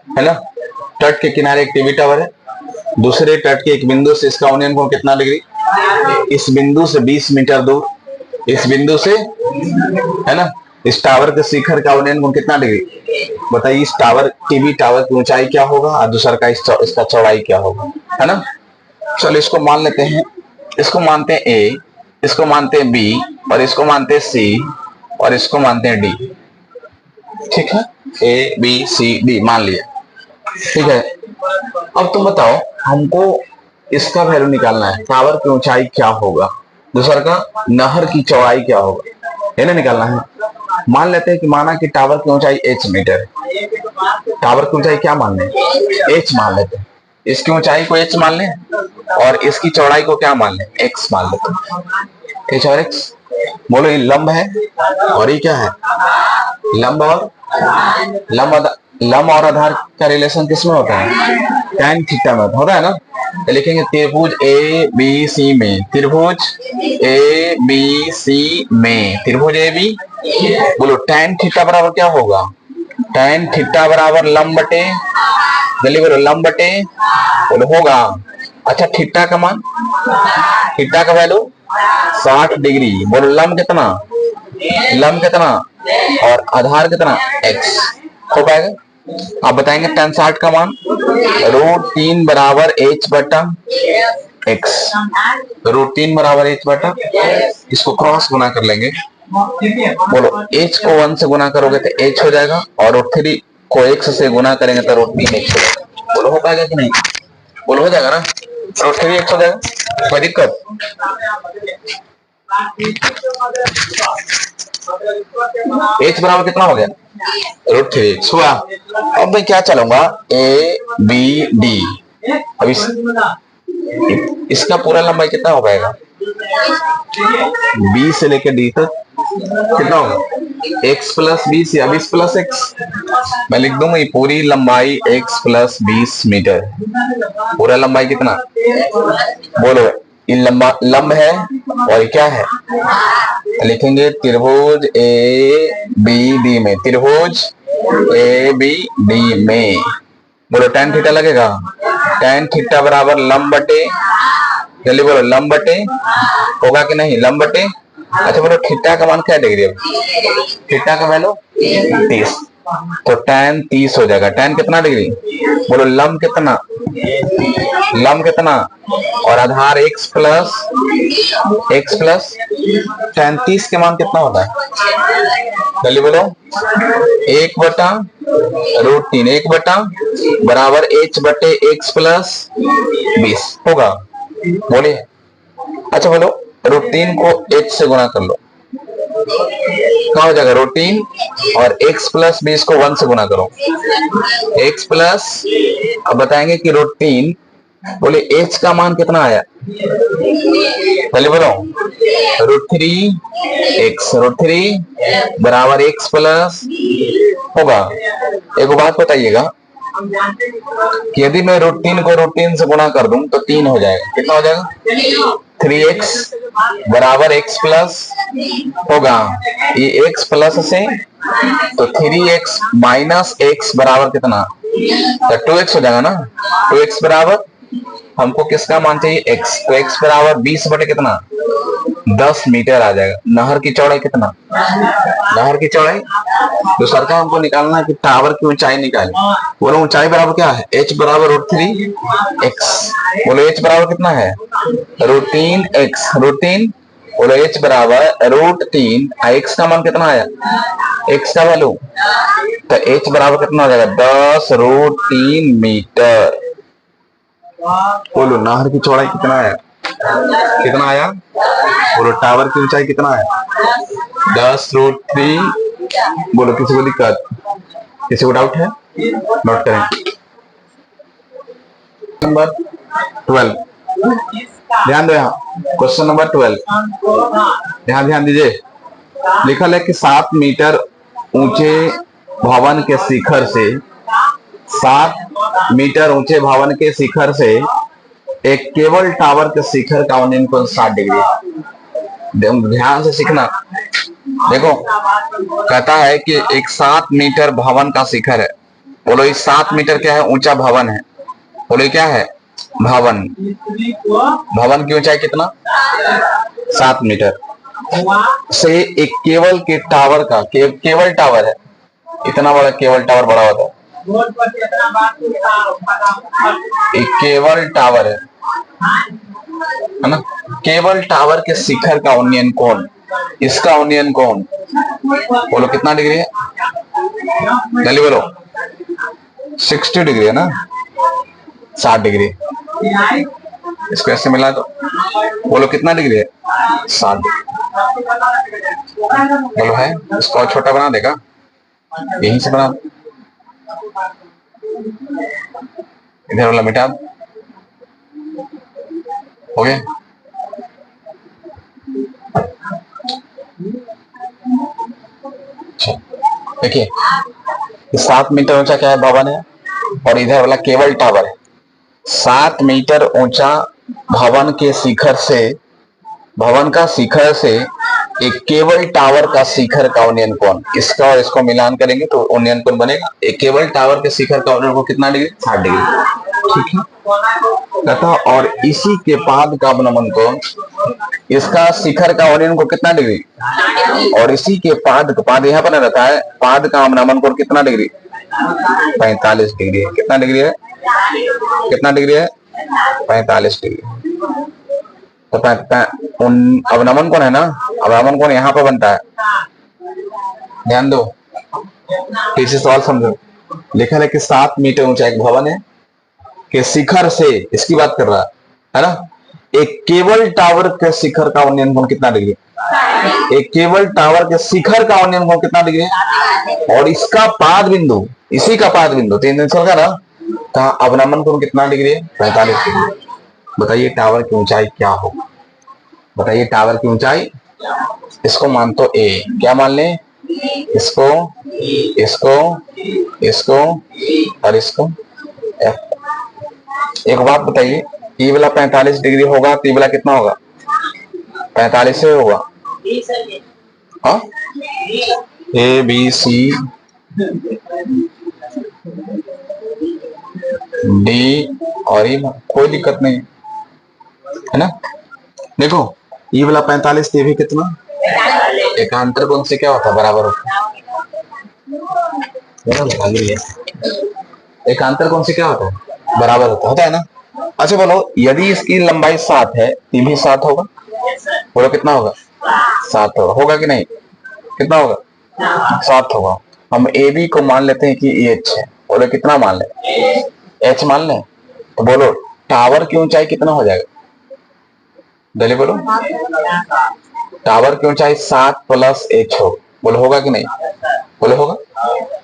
है ना। तट के किनारे एक टीवी टावर है, दूसरे तट के एक बिंदु से इसका उन्नयन कोण कितना डिग्री, इस बिंदु से 20 मीटर दूर, इस बिंदु से, है ना, इस टावर के शिखर का उन्नयन कोण कितना डिग्री। बताइए इस टावर टीवी टावर की ऊंचाई क्या होगा और दूसरा का इसका चौड़ाई क्या होगा, है ना। चलो इसको मान लेते हैं, इसको मानते हैं ए, इसको मानते हैं बी, और इसको मानते हैं सी, और इसको मानते हैं डी। ठीक है, ए बी सी डी मान लिया। ठीक है, अब तुम बताओ हमको इसका वैल्यू निकालना है, टावर की ऊंचाई क्या होगा, दूसरा का नहर की चौड़ाई क्या होगा, है ना, निकालना है। मान लेते हैं कि माना कि टावर की ऊंचाई h मीटर है, टावर की ऊंचाई क्या मान लें, h मान लेते हैं, इसकी ऊंचाई को h मान लें और इसकी चौड़ाई को क्या मान लें, x मान लेते हैं। h और x, बोलो ये लंब है और ये क्या है, लंब और लंब और आधार का रिलेशन किसमें होता है, tan थीटा में होता है ना। तो लिखेंगे त्रिभुज ए बी सी में, त्रिभुज ए बी सी में, त्रिभुज ए बी, बोलो tan थीटा बराबर क्या होगा, tan थीटा बराबर लंब बटे, जल्दी बोलो लंब बटे, बोलो होगा। अच्छा थीटा का मान, थीटा का वैल्यू 60 डिग्री, बोलो लंब कितना, लंब कितना और आधार कितना x, हो पाएगा। आप बताएंगे tan 60 का मान √3 बराबर h बटा x, √3 बराबर h बटा, इसको क्रॉस गुना कर लेंगे, बोलो h को 1 से गुना करोगे तो h हो जाएगा और √3 को x से गुना करेंगे तो √3x हो जाएगा। बोलो हो पाएगा कि नहीं, बोलो हो जाएगा ना, √3x हो जाएगा, कोई दिक्कत। h बराबर कितना हो गया, √3x हुआ। अब मैं क्या चलूंगा ए बी डी, अब इसका पूरा लंबाई कितना हो पाएगा, b से लेकर d तक कितना होगा, x प्लस 20 या 20 प्लस x, मैं लिख दूंगा ये पूरी लंबाई x प्लस 20 मीटर, पूरा लंबाई कितना, बोलो ये लंब है और क्या है, लिखेंगे त्रिभुज ए बी डी में, त्रिभुज ए बी डी में, बोलो tan थीटा लगेगा, tan थीटा बराबर लंब बटे, जल्दी बोलो लंब बटे, होगा कि नहीं लंब बटे। अच्छा बोलो थीटा का मान क्या डिग्री है, थीटा का वैल्यू 30, तो tan 30 हो जाएगा, tan कितना डिग्री, बोलो लंब कितना, लंब कितना और आधार x प्लस tan 30 के मान कितना होता है, जल्दी बोलो 1 बटा √3, 1 बटा बराबर h बटे x प्लस 20 होगा, बोलिए। अच्छा बोलो √3 को h से गुना कर लो, क्या हो जाएगा √3 और x प्लस 20 को 1 से गुना करो, x प्लस, अब बताएंगे कि √3, बोले h का मान कितना आया, पहले बोलो √3 बराबर x प्लस होगा। एक बात बताइएगा कि यदि मैं √3 को √3 से गुणा कर दूं तो 3 हो जाएगा, कितना हो जाएगा 3x बराबर x प्लस होगा, ये x प्लस से तो 3x माइनस x बराबर कितना, तो 2x हो जाएगा ना, 2x बराबर हमको किसका मान चाहिए x, तो x बराबर 20 बटे कितना 10 मीटर आ जाएगा। नहर की चौड़ाई कितना, नहर की चौड़ाई दूसरा का हमको निकालना है कि टावर की ऊंचाई निकाले, बोलो ऊंचाई बराबर क्या है, h बराबर √3x, बोलो h बराबर कितना है √3x, √3, बोलो h बराबर √3, x का मान कितना आया, x का वैल्यू, तो h बराबर कितना हो जाएगा 10 √3 मीटर। बोलो नहर की चौड़ाई कितना है, कितना आया, बोलो टावर की ऊंचाई कितना है 10 √3, बोलो किसी को दिक्कत, किसी को डाउट है, नोट करें। नंबर 12, ध्यान दो यहाँ, क्वेश्चन नंबर 12, ध्यान दीजिए, लिखा है कि 7 मीटर ऊंचे भवन के शिखर से, 7 मीटर ऊंचे भवन के शिखर से एक केबल टावर के शिखर का उन्नयन कोण 60 डिग्री। ध्यान से सीखना, देखो कहता है कि एक 7 मीटर भवन का शिखर है बोलो ये 7 मीटर क्या है, ऊंचा भवन है। बोलो ये क्या है, भवन। भवन की ऊंचाई कितना, 7 मीटर से एक केबल के टावर का, केबल टावर है, इतना बड़ा केबल टावर बड़ा होता है, एक केबल टावर है ना। केबल टावर के शिखर का उन्नयन कोण, इसका उन्नयन कोण बोलो कितना डिग्री है, जल्दी बोलो। 60 डिग्री है ना, 60 डिग्री। इसको ऐसे मिला तो बोलो कितना डिग्री है, 60 डिग्री। बोलो है, इसको और छोटा बना देगा, यहीं से बना, इधर वाला मिटा, हो गया। देखिए 7 मीटर ऊंचा क्या है, भवन है, और इधर वाला केबल टावर है। 7 मीटर ऊंचा भवन के शिखर से, भवन का शिखर से एक केबल टावर का शिखर का उन्नयन कोण, इसका और इसको मिलान करेंगे तो उन्नयन कोण बनेगा। एक केबल टावर के शिखर का उन्नयन कोण कितना डिग्री, 60 डिग्री, ठीक है। तथा और इसी के पाद का अवनमन कोण, इसका शिखर का उन्नयन कोण कितना डिग्री, और इसी के पाद यहाँ पर रहता है, पाद का अवनमन कोण कितना डिग्री, 45 डिग्री है। कितना डिग्री है, कितना डिग्री है, 45 डिग्री। तो अवनमन कोण है ना, अवनमन कोण यहाँ पर बनता है, ध्यान दो, इसे सवाल समझो। लिखा है कि 7 मीटर ऊंचा एक भवन है के शिखर से, इसकी बात कर रहा है ना, एक केबल टावर के शिखर का उन्नयन कोण कितना डिग्री, एक केबल टावर के शिखर का उन्नयन कोण कितना डिग्री है, और इसका पाद बिंदु, इसी का पाद बिंदु 3 दिन चल ना, कहा अवनमन कोण कितना डिग्री है, 45 डिग्री। बताइए टावर की ऊंचाई क्या होगा, बताइए टावर की ऊंचाई। इसको मान तो ए, क्या मान ले, इसको, इसको, इसको और इसको एफ। एक बात बताइए, ई वाला 45 डिग्री होगा तो ई वाला कितना होगा, 45 से होगा, हाँ, ए बी सी डी और ई, कोई दिक्कत नहीं है ना। देखो ई वाला 45 ये भी कितना, एकांतर कोण से क्या होता है, बराबर होता है। एकांतर कोण से क्या होता है, बराबर होता है ना। अच्छा बोलो, यदि इसकी लंबाई 7 है, ये भी 7 होगा, बोलो कितना होगा, 7 होगा कि नहीं, कितना होगा, 7 होगा। हम ए बी को मान लेते हैं कि एच है, बोलो कितना मान ले, एच मान ले, तो बोलो टावर की ऊंचाई कितना हो जाएगा, जल्दी बोलो, टावर की ऊंचाई 7 प्लस एच हो, बोलो होगा कि नहीं, बोलो होगा।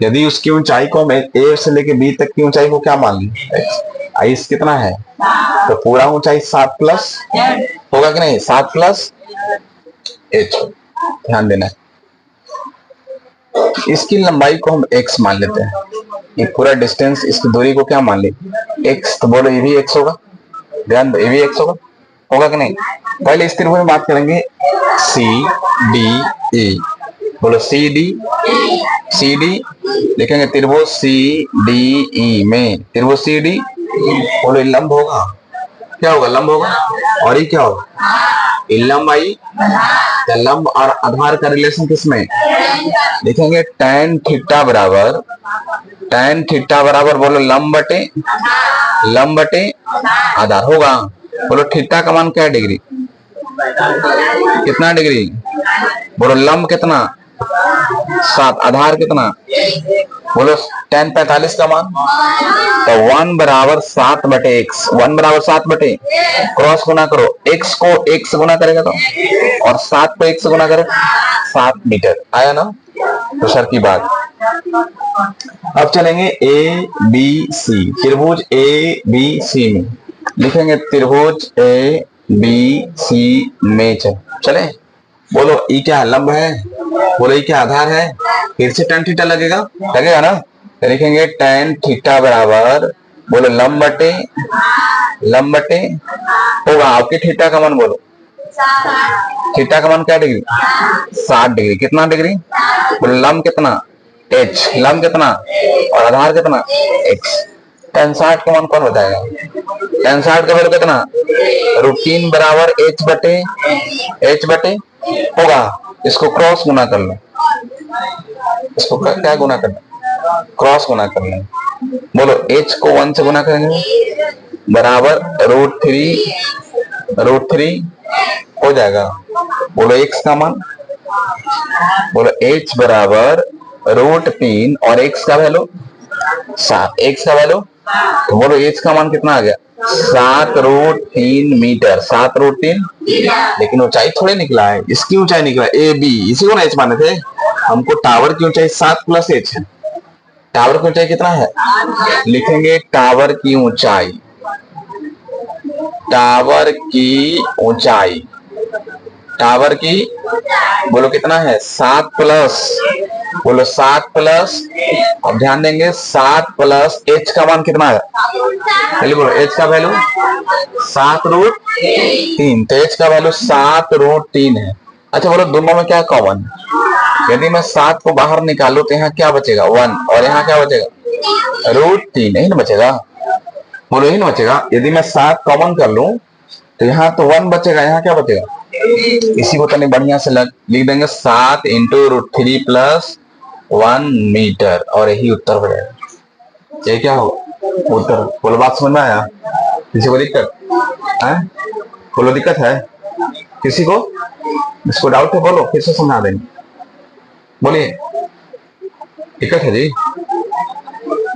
यदि उसकी ऊंचाई को हम ए से लेके बी तक की ऊंचाई को क्या मान ली, आइस कितना है, तो पूरा ऊंचाई 7 प्लस होगा कि नहीं, 7 प्लस एच, ध्यान देना। इसकी लंबाई को हम x मान लेते हैं, ये पूरा डिस्टेंस, इसकी दूरी को क्या मान ले, x, तो बोलो ये भी x होगा, ध्यान दो ये भी x होगा, होगा कि नहीं। पहले इस त्रिभुज में बात करेंगे सी डी ई, बोलो सी डी लिखेंगे, त्रिभुज सी डी ई में, त्रिभुज सी डी, बोलो लंब होगा, क्या होगा, लंब होगा, और ये क्या होगा, लंब आई, लंब और आधार का रिलेशन किसमें, लिखेंगे tan थीटा बराबर, tan थीटा बराबर बोलो लंब बटे आधार होगा। बोलो थीटा का मान क्या है, डिग्री, कितना डिग्री, बोलो लंब कितना, 7, आधार कितना, बोलो tan 45 का मान, तो 1 बराबर 7 बटे x, 1 बराबर 7 बटे, क्रॉस गुना करो, x को x से गुना करेगा तो, और 7 को 1 से गुना करो, 7 मीटर आया ना, तो सर की बात। अब चलेंगे ए बी सी, त्रिभुज ए बी सी में, लिखेंगे त्रिभुज ए बी सी में चले, बोलो ई क्या है, लंब है, बोलो ई क्या आधार है, फिर से tan थीटा लगेगा ना, तो लिखेंगे tan थीटा बराबर, बोलो लंब बटे होगा, आपके थीटा का मान बोलो, थीटा का मान क्या डिग्री, 60 डिग्री, कितना डिग्री, बोलो लंब कितना एच, लंब कितना और आधार कितना एक्स। tan 60 का मान कौन बताएगा? tan 60 का वैल्यू कितना? √3 बराबर एच बटे होगा। इसको क्रॉस गुना कर लो, इसको क्या गुना करना? क्रॉस गुना कर लें। बोलो h को 1 से गुना करेंगे बराबर √3 हो जाएगा। बोलो x का मान, बोलो h बराबर √3 और x का वैल्यू 7, x का वैल्यू, तो बोलो h का मान कितना आ गया? 7√3 मीटर, 7√3। लेकिन ऊंचाई थोड़े निकला है, इसकी ऊंचाई निकला ए बी, इसी को ना h माने थे। हमको टावर की ऊंचाई 7 + h है। टावर की ऊंचाई कितना है? लिखेंगे टावर की ऊंचाई, टावर की ऊंचाई, टावर की बोलो कितना है? 7 प्लस, बोलो 7 प्लस, अब ध्यान देंगे 7 प्लस h का मान कितना है? चलिए बोलो h का वैल्यू 7√3, तो h का वैल्यू 7√3 है। अच्छा बोलो दोनों में क्या कॉमन? यदि मैं 7 को बाहर निकालू तो यहाँ क्या बचेगा? 1, और यहाँ क्या बचेगा? √3, नहीं ना बचेगा? बोलो यही ना बचेगा। यदि मैं 7 कॉमन कर लूं तो यहाँ तो 1 बचेगा, यहाँ क्या बचेगा? इसी को तनी बढ़िया से लिख देंगे 7 × √3 + 1 मीटर, और यही उत्तर हो जाएगा। ये क्या हो उत्तर? बोलो बात समझ में आया? किसी को दिक्कत है? बोलो दिक्कत है किसी को? इसको डाउट है बोलो, फिर से समझा देंगे। बोलिए दिक्कत है जी?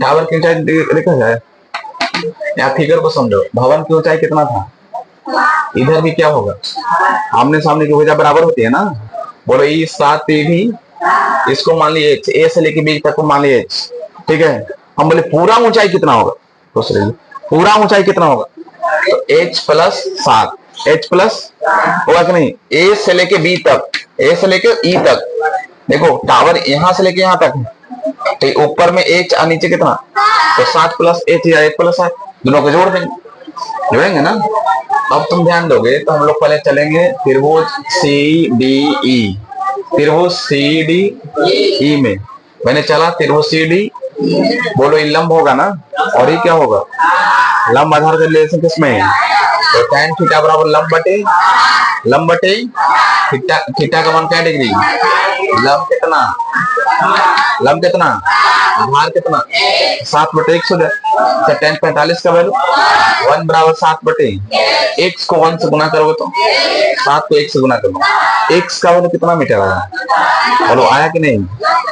टावर की ऊंचाई दिक्कत है? या फिगर को समझो, भवन की ऊंचाई कितना था? इधर भी क्या होगा? आमने सामने की भुजा बराबर होती है ना। बोलो ई 7 भी, इसको मान लीजिए h, a से लेके b तक को मान लीजिए h, ठीक है। हम बोले पूरा ऊंचाई कितना होगा? तो पूरा ऊंचाई कितना होगा? तो h + 7, h प्लस होगा कि नहीं? a से लेके b तक, a से लेके e तक, देखो टावर यहां से लेके यहां तक, तो ऊपर में h और नीचे कितना? तो 7 + h या 1 + 7, दोनों को जोड़ देंगे, जोड़ेंगे ना। अब तुम ध्यान दोगे तो हम लोग पहले चलेंगे त्रिभुज CDE, त्रिभुज CDE में मैंने चला त्रिभुज CD, बोलो ये लंब होगा ना, और ये क्या होगा? लंब आधार का रिलेशन किसमें है? तो tan थीटा बराबर लंब बटे थीटा का मान क्या डिग्री? लंब कितना आधार कितना? 7/x हो जाए। tan 45 का वैल्यू 1 बराबर 7/x को 1 से गुना करोगे तो 7 को 1 से गुना करो, x का वैल्यू कितना मीटर आया? बोलो आया कि नहीं?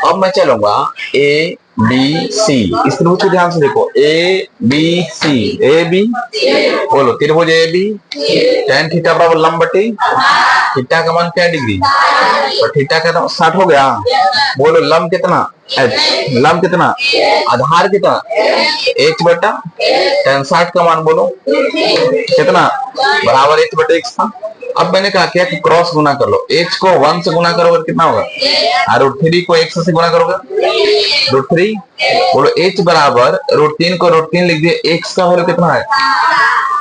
अब मैं चलूंगा ABC, इस त्रिभुज को ध्यान से देखो, ABC, AB, बोलो त्रिभुज AB, tan थीटा बराबर लंब बटे थीटा का मान क्या डिग्री? और थीटा का 60 हो गया। बोलो लंब कितना? h, लंब कितना? आधार कितना? h बटा tan 60 का मान बोलो कितना? बराबर h/x था। अब मैंने कहा क्या कि क्रॉस गुना कर लो, h को 1 से गुना करोगे कितना होगा? √3 को x से गुना करोगे √3, बोलो h बराबर √3 को √3 लिख दिए, x का वैल्यू कितना है?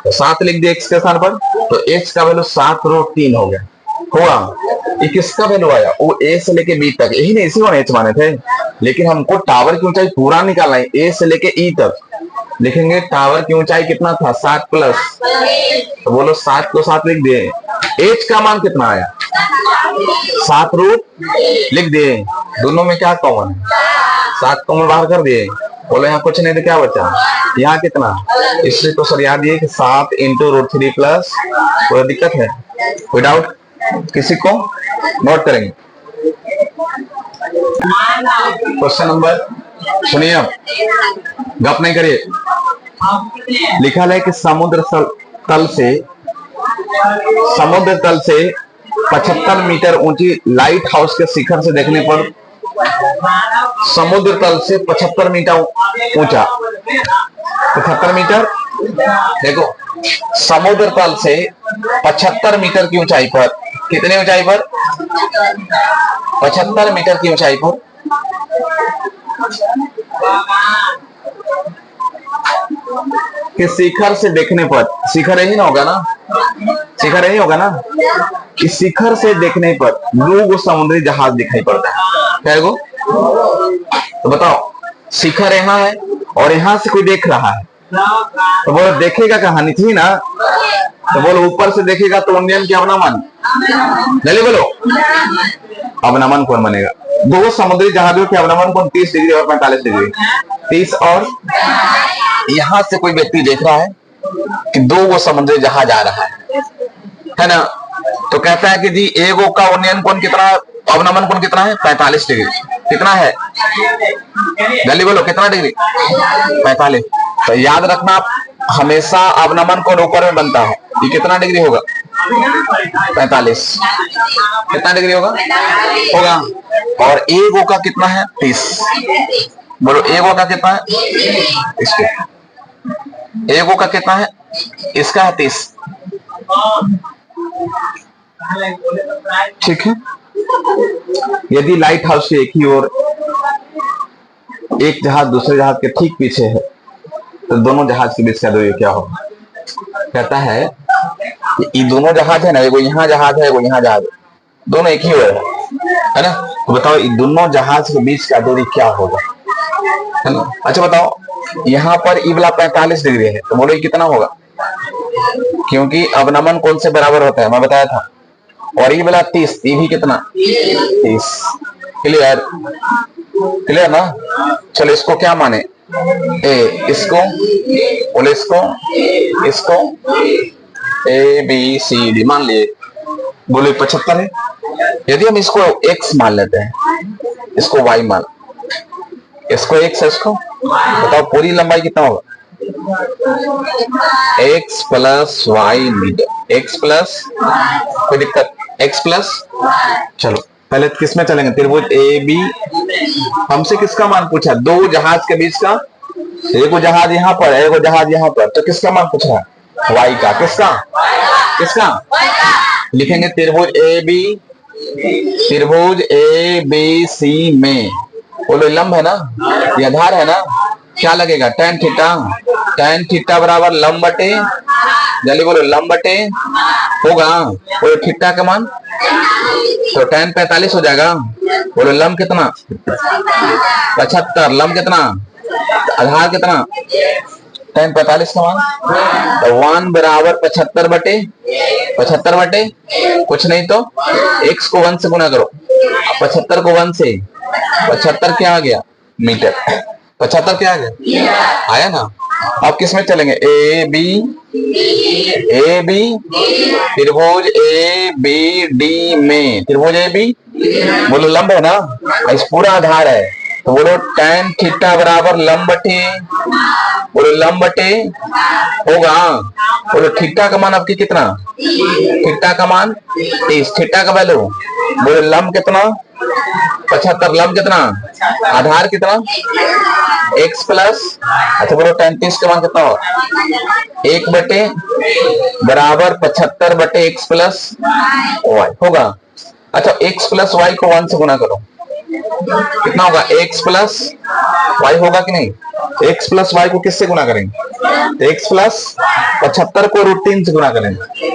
तो 7 लिख दिए x के स्थान पर, तो h का वैल्यू 7√3 हो गया। हुआ ये किसका वैल्यू आया? वो a से लेके b तक, यही नहीं, इसी को h माने थे। लेकिन हमको टावर की ऊंचाई पूरा निकालना है, a से लेके e तक। लिखेंगे टावर की ऊंचाई कितना था? 7 प्लस, तो बोलो 7 को 7 लिख दिए, h का मान कितना आया? 7 लिख दिए। दोनों में क्या कॉमन है? 7 कॉमन बाहर कर दिए, बोलो यहाँ कुछ नहीं तो क्या बचा? यहाँ कितना? इसलिए तो सर याद ये कि 7 × √3 प्लस, कोई दिक्कत है? कोई डाउट किसी को? नोट करेंगे क्वेश्चन नंबर, सुनिए गप नहीं करिए। लिखा है कि समुद्र तल से 75 मीटर ऊंची लाइट हाउस के शिखर से देखने पर, समुद्र तल से 75 मीटर ऊंचा, 75 मीटर, देखो समुद्र तल से 75 मीटर की ऊंचाई पर, कितने ऊंचाई पर? 75 मीटर की ऊंचाई पर कि शिखर से देखने पर, शिखर यही ना होगा ना, शिखर यही होगा ना, कि शिखर से देखने पर 2 समुद्री जहाज दिखाई पड़ता है। क्या गो? तो बताओ, शिखर यहाँ है और यहाँ से कोई देख रहा है, तो बोलो देखेगा कहाँ, नीचे ही ना। तो बोलो ऊपर से देखेगा तो उन्नयन क्या अवनमन, जल्दी बोलो, अवनमन कोण बनेगा। दो समुद्री जहाजों के अवनमन कोण 30 डिग्री और 45 डिग्री। 30 और यहां से कोई व्यक्ति देख रहा है कि दो वो समुद्री जहाज आ रहा है ना। तो कहता है कि जी एगो का उन्नयन कोण कितना, अवनमन कोण कितना है, 45 डिग्री। कितना है, जल्दी बोलो कितना डिग्री, 45। तो याद रखना हमेशा अवनमन कोण ऊपर में बनता है। ये कितना डिग्री होगा, 45। कितना डिग्री होगा, और एगो का कितना है, 30। बोलो एगो का कितना है, इसके एगो का कितना है, इसका है 30। ठीक है। यदि लाइट हाउस के एक ही ओर एक जहाज दूसरे जहाज के ठीक पीछे है तो दोनों जहाज के बीच का दूरी क्या होगा। कहता है कि ये दोनों जहाज है ना, एगो यहाँ जहाज है, एगो यहाँ जहाज है, दोनों एक ही ओर है ना। तो बताओ ये दोनों जहाज के बीच का दूरी क्या होगा, है ना। अच्छा बताओ, यहाँ पर ई वाला 45 डिग्री है, तो बोलो ये कितना होगा, क्योंकि अवनमन कोण से बराबर होता है, मैं बताया था। और ये वाला 30, ये भी कितना, 30। क्लियर, क्लियर ना। चलो इसको क्या माने, ए, इसको बोले, इसको ए बी सी डी मान लिए। बोले 75 है। यदि हम इसको x मान लेते हैं, इसको y मान, इसको x है, इसको बताओ पूरी लंबाई कितना होगा, x plus y metre, x plus, कोई दिक्कत, x प्लस। चलो पहले किस में चलेंगे, त्रिभुज ए बी। हमसे किसका मान पूछा, दो जहाज के बीच का, एगो जहाज यहाँ पर, एगो जहाज यहाँ पर, तो किसका मान पूछ रहा है, y का। किसका, किसका लिखेंगे, त्रिभुज ए बी, त्रिभुज ए बी सी में बोलो लंब है ना, ये आधार है ना, क्या लगेगा, tan थीटा। tan थीटा बराबर लंब बटे, जल्दी बोलो लंब बटे होगा, बोलो थीटा का मान, तो tan 45 हो जाएगा। बोलो लंब कितना, 75, लंब कितना, आधार कितना, tan 45 का मान, तो 1 बराबर 75 बटे कुछ नहीं तो x को 1 से गुना करो, 75 को 1 से, 75 क्या आ गया, मीटर। 75 क्या आ गया, आया ना। अब किस में चलेंगे, ए बी, त्रिभुज ए बी डी में, त्रिभुज ए बी, बोलो लंब है ना, इस पूरा आधार है, तो बोलो tan थीटा बराबर लंब बटे, बोलो लंब बटे होगा, बोलो थीटा का मान आपकी कितना, थीटा का मान 30, थीटा का वैल्यू, बोलो लंब कितना, 75, लंब कितना, आधार कितना, x प्लस, अच्छा बोलो tan 30 का मान कितना होगा, 1 बटे बराबर 75 बटे x प्लस y होगा। अच्छा x प्लस y को 1 से गुना करो, कितना होगा, x प्लस y होगा कि नहीं। x प्लस y को किससे गुना करेंगे, x प्लस 75 को √3 से गुना करेंगे,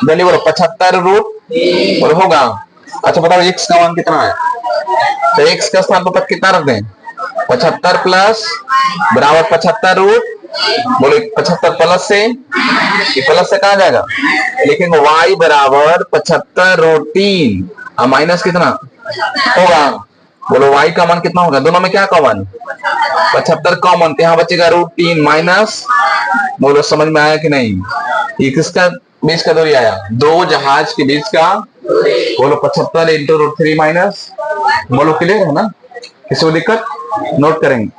जल्दी बोलो 75 √, होगा। अच्छा बताओ x का मान कितना है, तो x का स्थान पर कितना रख दें, 75 प्लस बराबर 75 रूट, बोले 75 प्लस से, ये प्लस से कहा जाएगा, लेकिन y बराबर 75√3 और माइनस कितना होगा, बोलो y का मान कितना होगा, दोनों में क्या कॉमन, 75 कॉमन, यहाँ बचेगा √3 माइनस, बोलो समझ में आया कि नहीं। ये किसका बीच का दूरी आया, दो जहाज के बीच का, बोलो 75 इंटू √3 माइनस, बोलो क्लियर है ना, किसी को दिक्कत, नोट करेंगे।